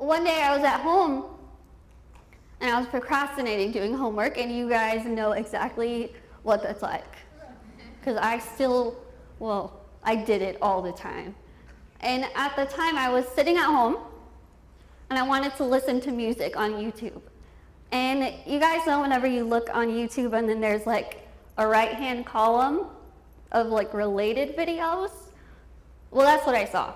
one day I was at home and I was procrastinating doing homework, and you guys know exactly what that's like. Because I did it all the time. And at the time I was sitting at home and I wanted to listen to music on YouTube. And you guys know whenever you look on YouTube and then there's like a right-hand column of like related videos? Well, that's what I saw.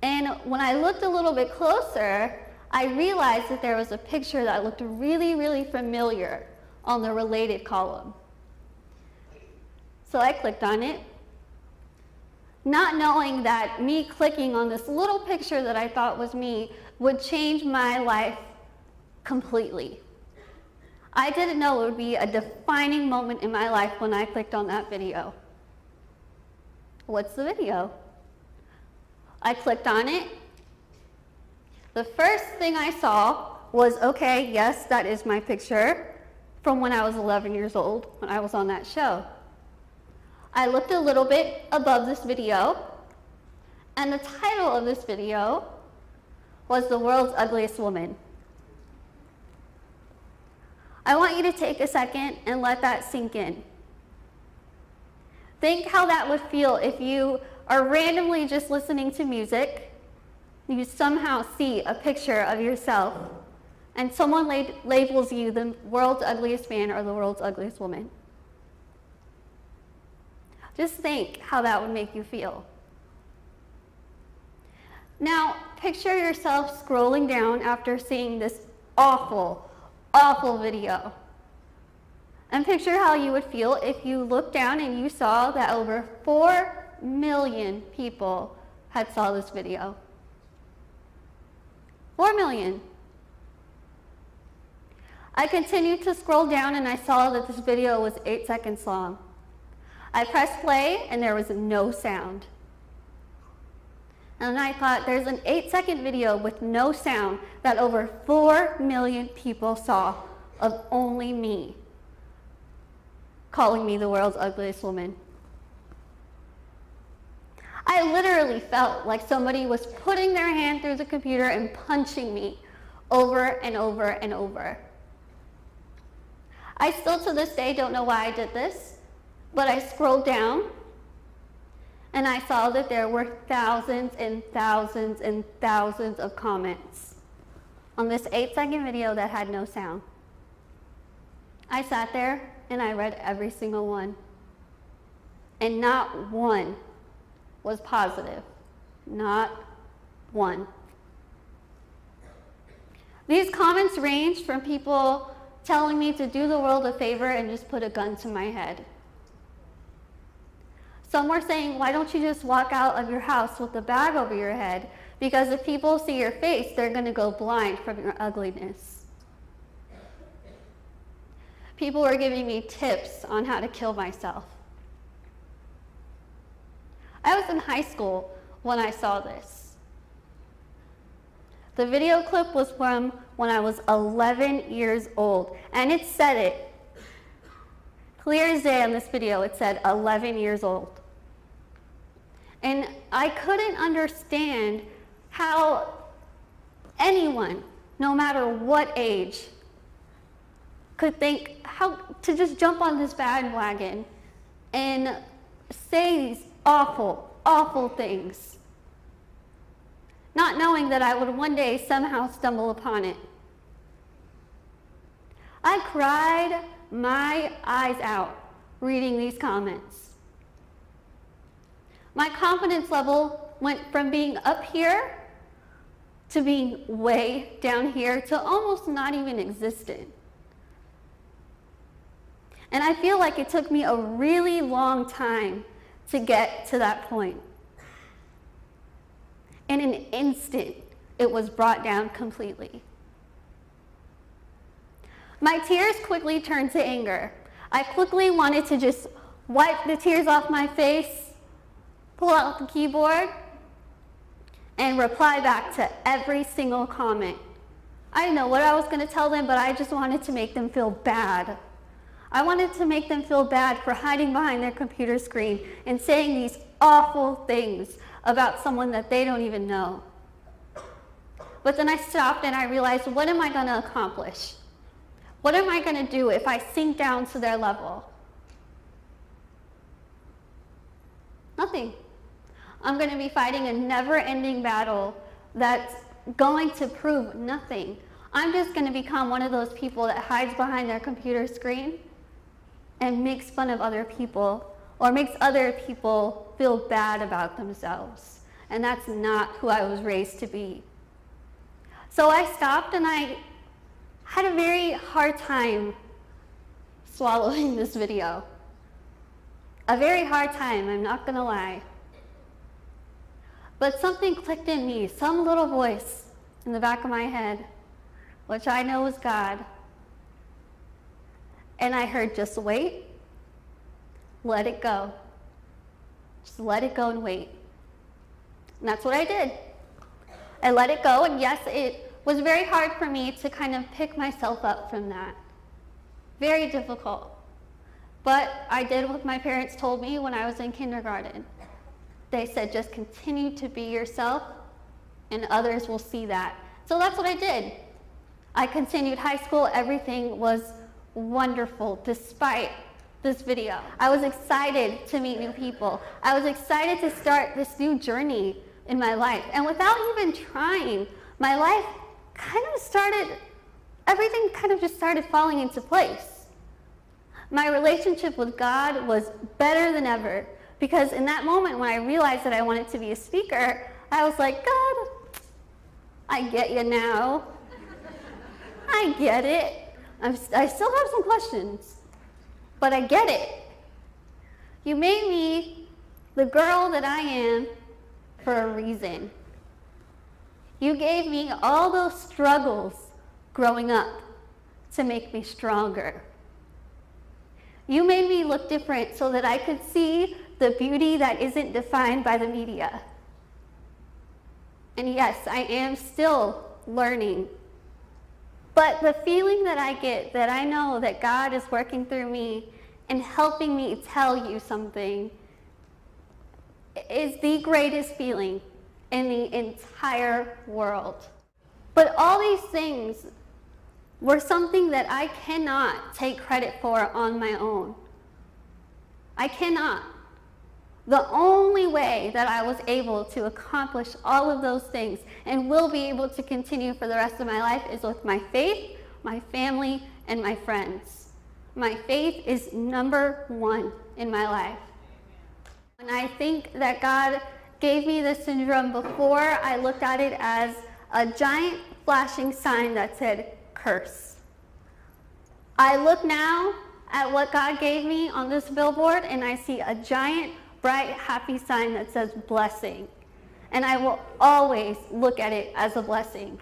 And when I looked a little bit closer, I realized that there was a picture that looked really, really familiar on the related column. So I clicked on it, not knowing that me clicking on this little picture that I thought was me would change my life completely. I didn't know it would be a defining moment in my life when I clicked on that video. What's the video? I clicked on it. The first thing I saw was, okay, yes, that is my picture from when I was 11 years old, when I was on that show. I looked a little bit above this video, and the title of this video was The World's Ugliest Woman. I want you to take a second and let that sink in. Think how that would feel if you are randomly just listening to music, you somehow see a picture of yourself, and someone labels you the world's ugliest man or the world's ugliest woman. Just think how that would make you feel. Now, picture yourself scrolling down after seeing this awful, awful video. And picture how you would feel if you looked down and you saw that over 4 million people had saw this video. 4 million. I continued to scroll down and I saw that this video was 8 seconds long. I pressed play and there was no sound. And I thought, there's an 8-second video with no sound that over 4 million people saw of only me calling me the world's ugliest woman. I literally felt like somebody was putting their hand through the computer and punching me over and over and over. I still to this day don't know why I did this, but I scrolled down and I saw that there were thousands and thousands and thousands of comments on this 8-second video that had no sound. I sat there and I read every single one, and not one was positive. Not one. These comments ranged from people telling me to do the world a favor and just put a gun to my head. Some were saying, why don't you just walk out of your house with a bag over your head? Because if people see your face, they're going to go blind from your ugliness. People were giving me tips on how to kill myself. I was in high school when I saw this. The video clip was from when I was 11 years old, and it said it. Clear as day on this video, it said 11 years old. And I couldn't understand how anyone, no matter what age, could think how to just jump on this bandwagon and say these awful, awful things, not knowing that I would one day somehow stumble upon it. I cried my eyes out reading these comments. My confidence level went from being up here to being way down here to almost not even existent. And I feel like it took me a really long time to get to that point. In an instant, it was brought down completely. My tears quickly turned to anger. I quickly wanted to just wipe the tears off my face, pull out the keyboard, and reply back to every single comment. I didn't know what I was going to tell them, but I just wanted to make them feel bad. I wanted to make them feel bad for hiding behind their computer screen and saying these awful things about someone that they don't even know. But then I stopped and I realized, what am I going to accomplish? What am I going to do if I sink down to their level? Nothing. I'm going to be fighting a never-ending battle that's going to prove nothing. I'm just going to become one of those people that hides behind their computer screen and makes fun of other people, or makes other people feel bad about themselves. And that's not who I was raised to be. So I stopped and I had a very hard time swallowing this video. A very hard time, I'm not gonna lie. But something clicked in me, some little voice in the back of my head, which I know is God. And I heard, just wait, let it go. Just let it go and wait. And that's what I did. I let it go, and yes, it was very hard for me to kind of pick myself up from that. Very difficult. But I did what my parents told me when I was in kindergarten. They said, just continue to be yourself, and others will see that. So that's what I did. I continued high school. Everything was wonderful despite this video. I was excited to meet new people. I was excited to start this new journey in my life. And without even trying, my life everything kind of just started falling into place. My relationship with God was better than ever, because in that moment when I realized that I wanted to be a speaker, I was like, God, I get you now. I get it. I still have some questions, but I get it. You made me the girl that I am for a reason. You gave me all those struggles growing up to make me stronger. You made me look different so that I could see the beauty that isn't defined by the media. And yes, I am still learning. But the feeling that I get, that I know that God is working through me and helping me tell you something, is the greatest feeling in the entire world. But all these things were something that I cannot take credit for on my own. I cannot. The only way that I was able to accomplish all of those things and will be able to continue for the rest of my life is with my faith, my family, and my friends. My faith is number one in my life. And I think that God gave me this syndrome before. I looked at it as a giant flashing sign that said, curse. I look now at what God gave me on this billboard, and I see a giant, bright, happy sign that says blessing. And I will always look at it as a blessing.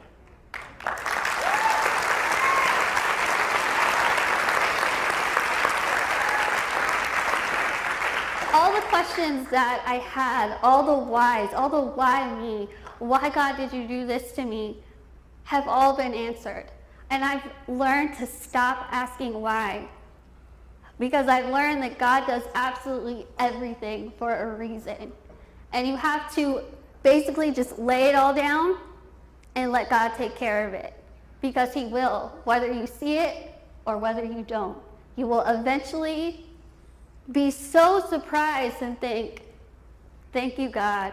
All the questions that I had, all the whys, all the why me, why God did you do this to me, have all been answered. And I've learned to stop asking why, because I've learned that God does absolutely everything for a reason. And you have to basically just lay it all down and let God take care of it, because he will, whether you see it or whether you don't. You will eventually be so surprised and think, thank you, God.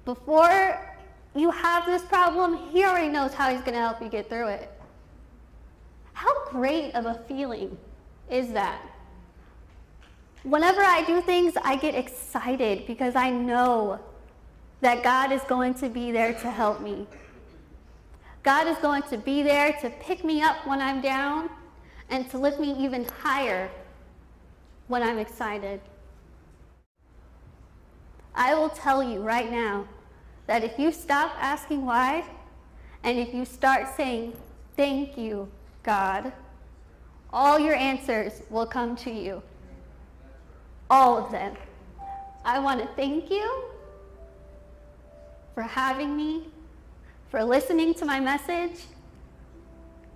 Before you have this problem, he already knows how he's going to help you get through it. How great of a feeling is that? Whenever I do things, I get excited because I know that God is going to be there to help me. God is going to be there to pick me up when I'm down and to lift me even higher when I'm excited. I will tell you right now that if you stop asking why, and if you start saying, thank you, God, all your answers will come to you. All of them. I want to thank you for having me, for listening to my message,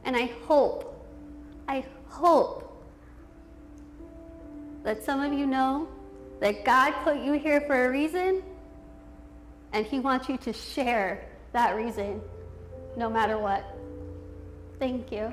and I hope that some of you know that God put you here for a reason, and he wants you to share that reason, no matter what. Thank you.